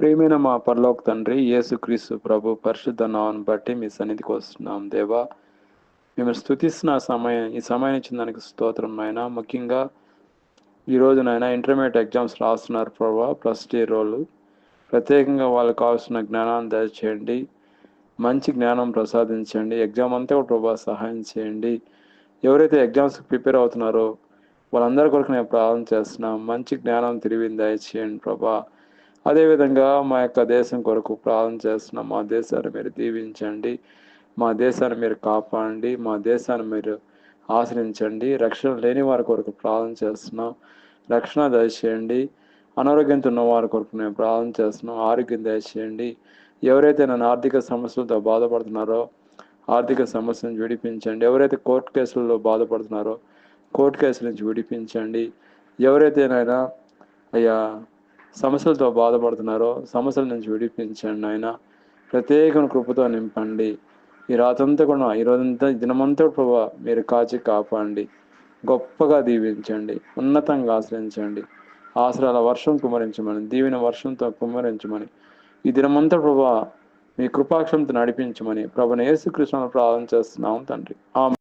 ప్రియమైన మా పరలోక తండ్రి యేసుక్రీస్తు ప్రభు పరిశుద్ధ నామమును బట్టి మీ సన్నిధికి వస్తున్నాం దేవా. మేము స్తుతిస్తున్న ఈ సమయం ఇచ్చిన దానికి స్తోత్రం నాయన. ముఖ్యంగా ఈరోజు నాయన ఇంటర్మీడియట్ ఎగ్జామ్స్ రాస్తున్నారు ప్రభా, ఫస్ట్ ఇయర్ వాళ్ళు. ప్రత్యేకంగా వాళ్ళకి కావాల్సిన జ్ఞానాన్ని దయచేయండి, మంచి జ్ఞానం ప్రసాదించండి. ఎగ్జామ్ అంతా కూడా ప్రభా సహాయం చేయండి. ఎవరైతే ఎగ్జామ్స్కి ప్రిపేర్ అవుతున్నారో వాళ్ళందరి కొరకు నేను ప్రార్థన చేస్తున్నాం. మంచి జ్ఞానం తిరిగి దయచేయండి ప్రభా. అదేవిధంగా మా యొక్క దేశం కొరకు ప్రార్థన చేస్తున్నాం. మా దేశాన్ని మీరు దీవించండి, మా దేశాన్ని మీరు కాపాడండి, మా దేశాన్ని మీరు ఆశ్రయించండి. రక్షణ లేని వారి కొరకు ప్రార్థన చేస్తున్నాం, రక్షణ దయచేయండి. అనారోగ్యంతో ఉన్న వారి కొరకు మేము ప్రార్థన చేస్తున్నాం, ఆరోగ్యం దయచేయండి. ఎవరైతే నన్ను ఆర్థిక సమస్యలతో బాధపడుతున్నారో ఆర్థిక సమస్య నుంచి విడిపించండి. ఎవరైతే కోర్టు కేసులలో బాధపడుతున్నారో కోర్టు కేసుల నుంచి విడిపించండి. ఎవరైతే నాయన అయ్యా సమస్యలతో బాధపడుతున్నారో సమస్యల నుంచి విడిపించండి ఆయన. ప్రత్యేకమైన కృపతో నింపండి. ఈ రాత్రంతా కూడా ఈరోజంతా దినమంతా ప్రభా మీరు కాచి కాపాడండి, గొప్పగా దీవించండి, ఉన్నతంగా ఆశ్రయించండి. ఆశ్రయాల వర్షం కుమరించమని, దీవెన వర్షంతో కుమరించమని, ఈ దినమంతా ప్రభా మీ కృపాక్షంతో నడిపించమని ప్రభుని యేసుక్రీస్తును ప్రార్థన చేస్తున్నాం తండ్రి. ఆమేన్.